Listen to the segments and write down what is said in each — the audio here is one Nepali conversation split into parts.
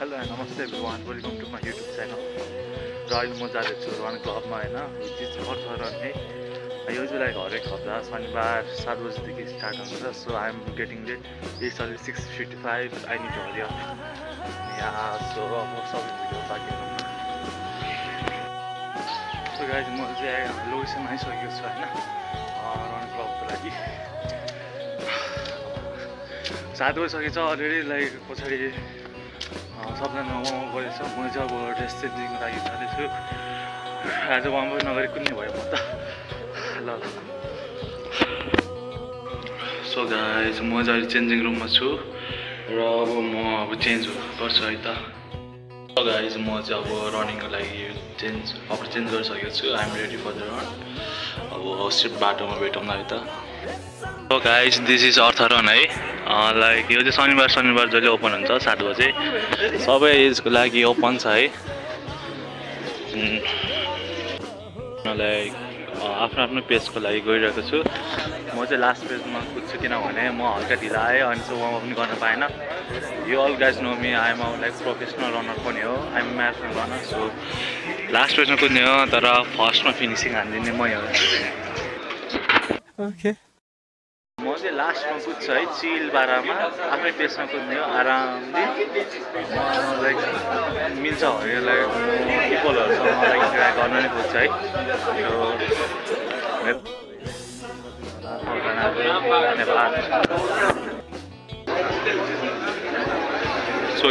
Hello and namaste everyone, welcome to my YouTube channel. र अहिले म जाँदैछु रन क्लबमा हैन, विच इज अर्थ रन है। यो चाहिँ लाइक हरेक हप्ता शनिबार 7 बजेदेखि स्टार्ट हुन्छ। So I am getting late, it's already 6:55, I need to hurry up. So म सब भिडियो बाँकी हुनु। सो गाइज म चाहिँ लोकेसन आइसकेको छु हैन, रन क्लबको लागि। 7 बजिसकेको छ अलरेडी, लाइक पछाडि सबजना वार्म अप गरेछ। म चाहिँ अब ड्रेस चेन्जिङको लागि जाँदैछु। आज वार्म अप नगरी कुनै भयो म त ल। सो गाइज म चाहिँ अहिले चेन्जिङ रुममा छु र अब चेन्ज गर्छु है त। सो गाइज म चाहिँ अब रनिङको लागि कपडा चेन्ज गरिसकेको छु। I am ready for the run. अब सिट बाटोमा भेटौँला है त। So guys this is earth run है। लाइक यो चाहिँ शनिबार जहिले ओपन हुन्छ 7 बजे। सबै एजको लागि ओपन छ है। लाइक आफ्नो पेजको लागि गइरहेको छु। म चाहिँ लास्ट पेजमा कुद्छु किनभने म हल्का ढिला आएँ अनि चाहिँ वार्म अप पनि गर्न पाएन। यो all guys know me, I am like professional runner पनि हो। I am marathon runner. So last पेजमा कुद्ने हो तर फर्स्टमा फिनिसिङ हानिदिने मै हो। ओके म चाहिँ लास्टमा कुद्छु है, चिल बारामा आफ्नै पेसमा कुद्ने हो आरामले। लाइक मिल्छ भने लाइक पिपलहरूसँग लाइक इन्टरेक्ट गर्न नै खोज्छ है। So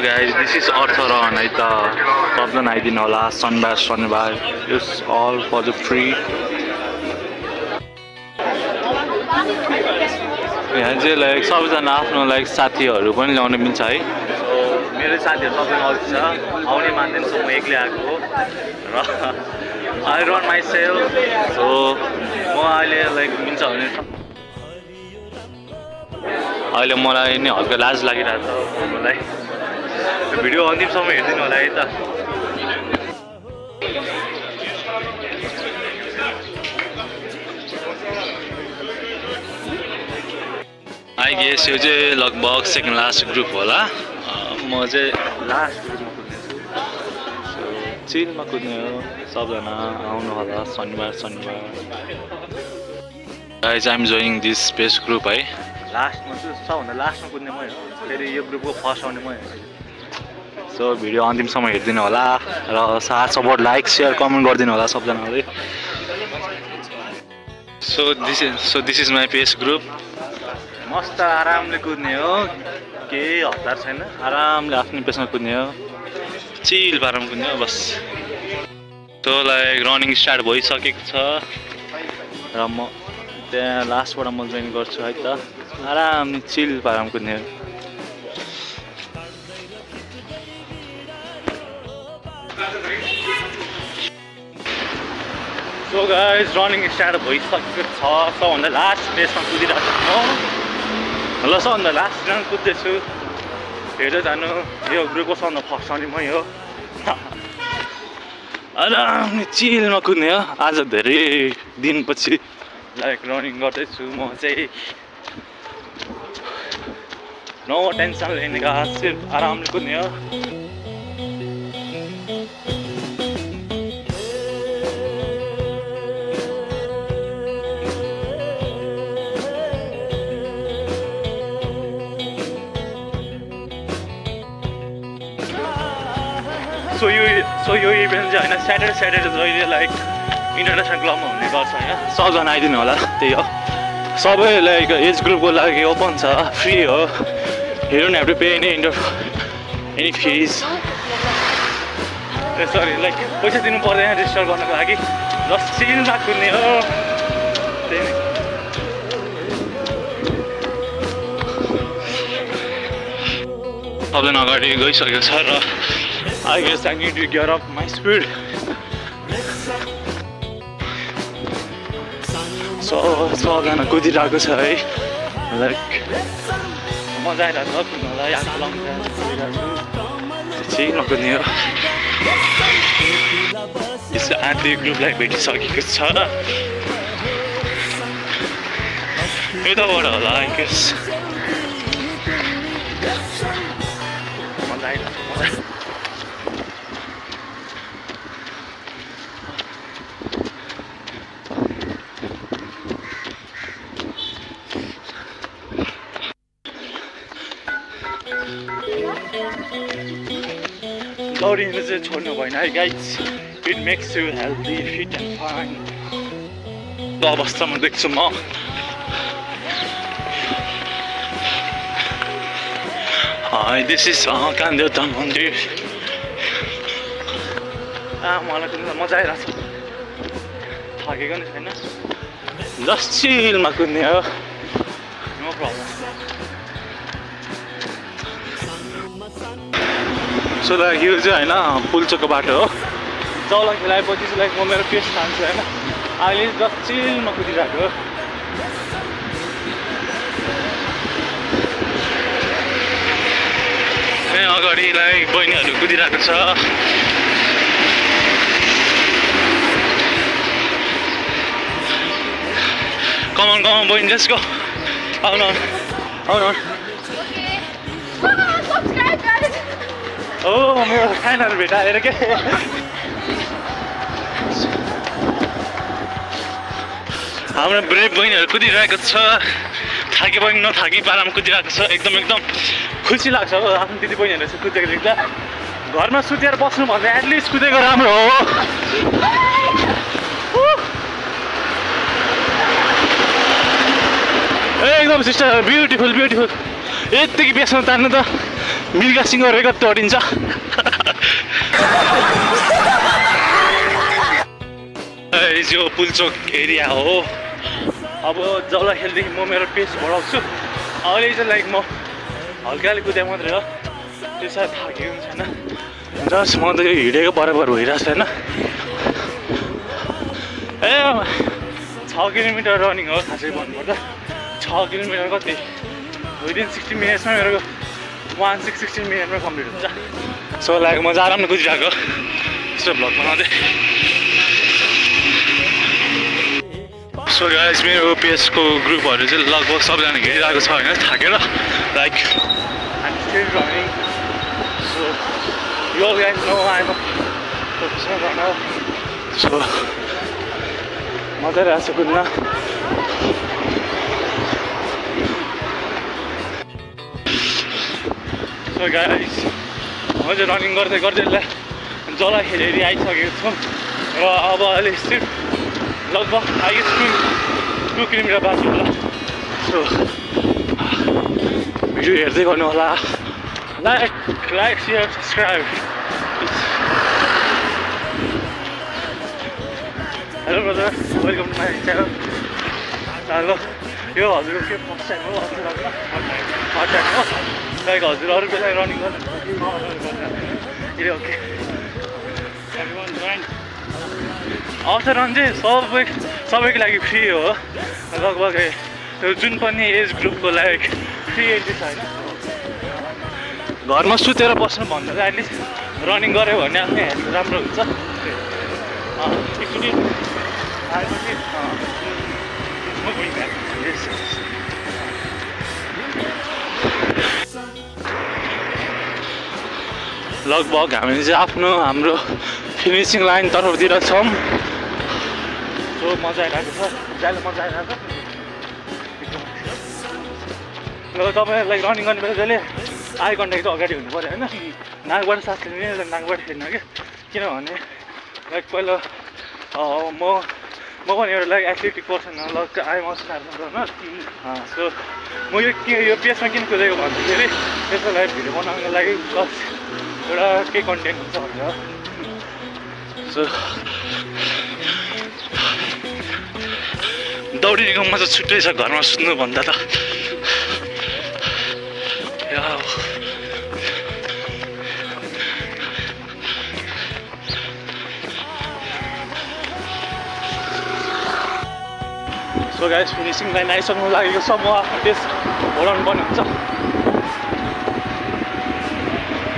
guys this is earth run है त। सबजना आइदिनु होला शनिबार। It's all for the free. यहाँ चाहिँ लाइक सबैजना आफ्नो लाइक साथीहरू पनि ल्याउन मिल्छ है। सो मेरो साथीहरू सबैजना आउँछ, आउने मान्दैन। सो म एक्लै आएको हो र I run myself. So म अहिले लाइक मिल्छ भने अहिले मलाई नि हल्का लाज लागिरहेको छ। मलाई भिडियो अन्तिमसम्म हेरिदिनु होला है त। आई गेस यो चाहिँ लगभग सेकेन्ड लास्ट ग्रुप होला। म चाहिँ लास्ट ग्रुपमा कुद्नेछु। सो चिलमा कुद्ने हो। सबजना आउनु होला शनिबार। Guys I am joining this space group है। लास्टमा चाहिँ सबभन्दा लास्टमा कुद्ने मै हो, फेरि यो ग्रुपको फर्स्ट आउने मै हो। सो भिडियो अन्तिमसम्म हेरिदिनु होला र साथ सपोर्ट लाइक सेयर कमेन्ट गरिदिनु होला सबजनाले। सो दिस इज माई पेस ग्रुप। मस्त आरामले कुद्ने हो, केही हतार छैन। आरामले आफ्नो पेसमा कुद्ने हो, चिल पारामा कुद्ने हो बस। सो लाइक रनिङ स्टार्ट भइसकेको छ र म त्यहाँ लास्टबाट म जोइन गर्छु है त। आरामले चिल पारामा कुद्ने हो। सो गाइज रनिङ स्टार्ट भइसकेको छ। सबभन्दा लास्ट पेसमा कुदिरहेको छु म। ल सबभन्दा लास्ट राउन्ड कुद्दैछु। हेर्दै जानु, यो ग्रुपको सबभन्दा फर्स्ट आउने मै हो। आरामले चिलमा कुद्ने हो। आज धेरै दिनपछि लाइक रनिङ गर्दैछु म चाहिँ। नो टेन्सन लिने का, सिर्फ आरामले कुद्ने हो। सो यो इभेन्ट चाहिँ होइन, स्याटरडे जहिले लाइक इन्टरनेसनल क्लबमा हुने गर्छ होइन। सबजना आइदिनु होला, त्यही हो। सबै लाइक एज ग्रुपको लागि ओपन छ, फ्री हो। You don't have to pay any fees. Sorry like पैसा दिनु पर्दैन रेजिस्टर गर्नको लागि। जस्ट चिलमा कुद्ने हो, त्यही नै। सबजना अगाडि गइसकेको छ र I guess I need to get up my speed. So सबजना कुदिरहेको छ है। लाइक मजा आइरहेको छ कुद्नलाई। आँखा लाउँछ चिलमा कुद्ने हो। यसो आधी ग्रुपलाई भेटिसकेको छ। यताबाट होला आई गेस। दौडिनु चाहिँ छोड्नु भएन है guys it makes you healthy fit and fine अवस्थामा देख्छु म दिस इज कानदेवता मन्दिर मलाई कुद्न मजा आइरहेको छ थाकेको नि छैन जस्ट चिलमा कुद्ने हो नो प्रब्लम सो लाइक यो चाहिँ होइन पुल्चोकको बाटो हो जौला खेलाएपछि चाहिँ लाइक म मेरो पेस खान्छु होइन अहिले जस्ट चिलमा कुदिरहेको हो अगाडि लाइक बहिनीहरू कुदिरहेको छ कमान बहिनी लेट्स गो आउनु ओ मेरो फ्यानहरू भेटाएर के हाम्रो ब्रेभ बहिनीहरू कुदिरहेको छ थाके पनि नथाकी पारामा कुदिरहेको छ एकदम खुसी लाग्छ हो आफ्नो दिदी बहिनीहरू चाहिँ कुदेको देख्दा घरमा सुतेर बस्नुभन्दा एटलिस्ट कुदेको राम्रो हो एकदम सिस्टर ब्युटिफुल यतिकै बेसमा तान्नु त मिल्का सिंहको रेकर्ड तोडिन्छ यो पुल्चोक एरिया हो अब जौला खेलदेखि म मेरो पेस बढाउँछु अहिले चाहिँ लाइक म हल्काले कुदे मात्रै हो त्यो सायद थाकेको पनि छैन जस्ट म त यो हिँडेको बराबर भइरहेको छैन 6 किलोमिटर रनिङ हो खासै भन्नुपर्दा 6 किलोमिटर कति विदिन 60 मिनट्समा मेरो 16 मिनटमा कम्प्लिट हुन्छ सो लाइक म चाहिँ आरामले कुदिरहेको यस्तो भ्लग बनाउँदै सो गाइस मेरो पेसको ग्रुपहरू चाहिँ लगभग सबैजना हिँडिरहेको छ होइन थाकेर like I'm still running so you all guys know I'm a professional runner so मजा आइरहेको छ कुद्न सो गाइस म चाहिँ रनिङ गर्दै जला खेलेरी आइसकेको छु र अब अहिले सिर्फ लगभग आई गेस 2 किलोमिटर बाँच्यो होला सो भिडियो हेर्दै गर्नु होला like share subscribe hello brother welcome to my channel hello यो हजुरको के फर्स्ट टाइम हो हजुर फर्स्ट टाइम हो लाइक हजुर अरू बेला रनिङ गर्नु ओके अवसर रन चाहिँ सबैको लागि फ्री हो लगभग जुन पनि एज ग्रुपको लाइक फ्री एन्ट्री छ होइन घरमा सुतेर बस्नु भन्दा चाहिँ एटलिस्ट रनिङ गऱ्यो भने आफ्नै हेल्थ राम्रो हुन्छ एकचोटि आएपछि लगभग हामीले चाहिँ हाम्रो फिनिसिङ लाइन तर्फतिर छौँ सो मजा आइरहेको छ ज्यादा मजा आइरहेको छ र तपाईँलाई रनिङ गर्ने बेला जहिले आई कन्ट्याक्ट चाहिँ अगाडि हुनु पऱ्यो होइन नाकबाट सास लिने नाकबाट फेर्नु कि किनभने लाइक पहिला म पनि एउटा लाइक एथलेटिक पर्सन हो like I must marathon so म यो पेसमा किन कुदेको भन्दाखेरि त्यसको लागि भिडियो बनाउनको लागि प्लस एउटा केही कन्टेन्ट हुन्छ भनेर सो दौडिनेको मजा छुट्टै छ घरमा सुत्नुभन्दा त सो गाइस फिनिसिङ लाइन आइसक्नु लागेको छ म आफ्नो पेस बढाउनु पर्ने हुन्छ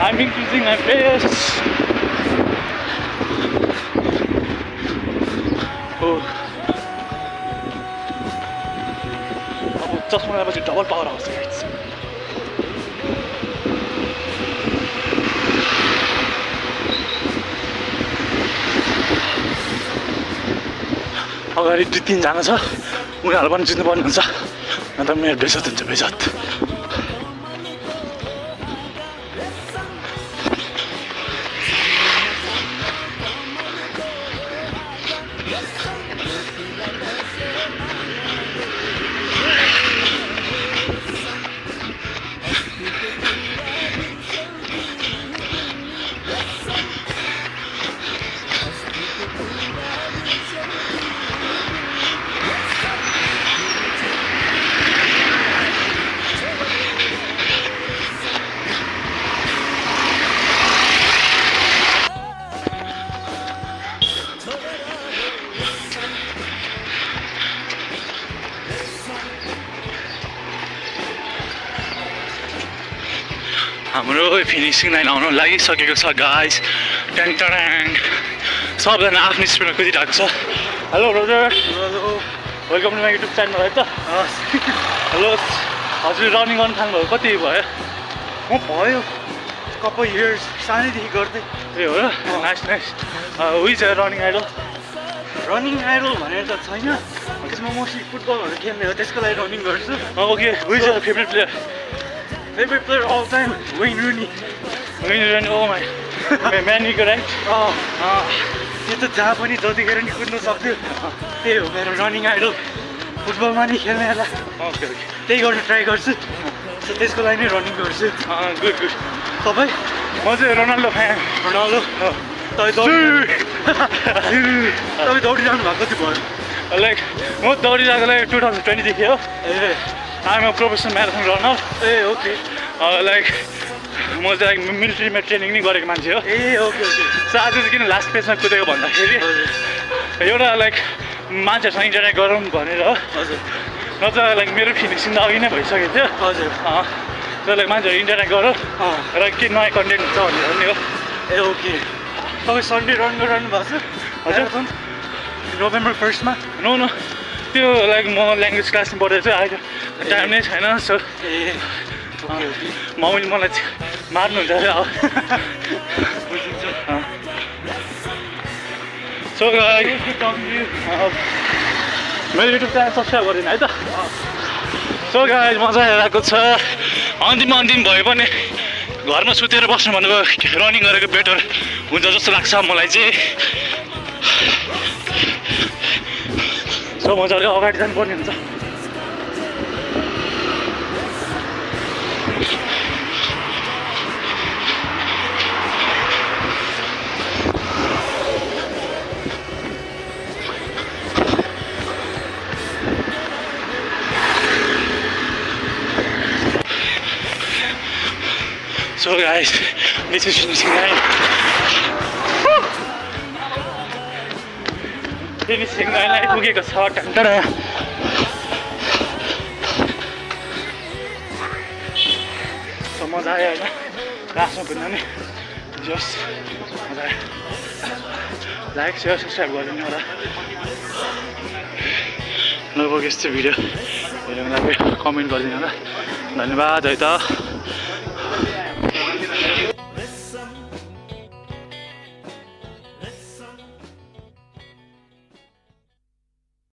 I'm increasing my pace. अब चस्मा लगाएपछि डबल पावर आउँछ गाइस अगाडि 2-3 जना छ उनीहरू पनि जित्नुपर्ने हुन्छ अन्त मेरो बेइज्जत हुन्छ बेइज्जत हाम्रो फिनिसिङ लाइन आउनु लागिसकेको छ गाइस। ट्याङ ट्याङ सबजना आफ्नो स्पिडमा कुदिरहेको छ। Hello brother, welcome to my YouTube channel है त। हेलो, हजुर रनिङ गर्नु थाल्नुभयो कति भयो? म भयो कपाल इयर्स सानैदेखि गर्दै। ए हो र, nice nice. Which running idol? Running idol भनेर त छैन, त्यसमा मोस्टली फुटबलहरू खेल्ने हो, त्यसको लागि रनिङ गर्छु। Okay, which favourite player? Favourite player all time Wayne Rooney. Wayne Rooney, oh my, man युको राइट। त्यो त जहाँ पनि जतिखेर नि कुद्नु सक्थ्यो, त्यही हो मेरो रनिङ आइडल। फुटबलमा नि खेल्नेहरूलाई ओके ओके, त्यही गर्न ट्राई गर्छु, त्यसको लागि नै रनिङ गर्छु। Good good. तपाईँ? म चाहिँ रोनाल्डो फ्यान। रोनाल्डो? तपाईँ दौडिरहनु भएको कति भयो? लाइक म दौडिरहेको लागि 2020 देखि हो। ए, I'm a professional marathon runner. ए ओके। लाइक म चाहिँ मिलिट्रीमा ट्रेनिङ नै गरेको मान्छे हो। ए ओके ओके। सो आज चाहिँ किन लास्ट पेजमा कुदेको भन्दाखेरि एउटा लाइक मान्छेहरूसँग इन्टरेक्ट गरौँ भनेर हो। हजुर। नत्र लाइक मेरो फिनिसिङ त अघि नै भइसकेको थियो। हजुर। तर लाइक मान्छेहरू इन्टरेक्ट गरौँ र के नयाँ कन्टेन्ट हुन्छ भनेर नि हो। ए ओके। तपाईँ सन्डे रन गरिरहनु भएको छ? हजुर। नोभेम्बर 1st नो नो, त्यो लाइक म ल्याङ्ग्वेज क्लासमा पढेर चाहिँ अहिले टाइम नै छैन। सो ए मम्मीले मलाई मार्नुहुन्छ अरे अब। बुझिन्छ। सो मेरो युट्युब च्यानल सब्सक्राइब गरिदिनु है त। सो गाइस, मजा आइरहेको छ। अन्तिम भए पनि घरमा सुतेर बस्नु भनेको रनिङ गरेको बेटर हुन्छ जस्तो लाग्छ मलाई चाहिँ। सो मजाले अगाडि जानुपर्ने हुन्छ। So guys, this is finishing line. Finishing line आइपुगेको छ। टन्टरा सो मजा आयो होइन लास्टमा कुद्न नि। जस मजा आयो। लाइक सेयर सब्सक्राइब गरिदिनु होला। नभएको यस्तो भिडियो हेर्नुको लागि कमेन्ट गरिदिनु होला। धन्यवाद है त।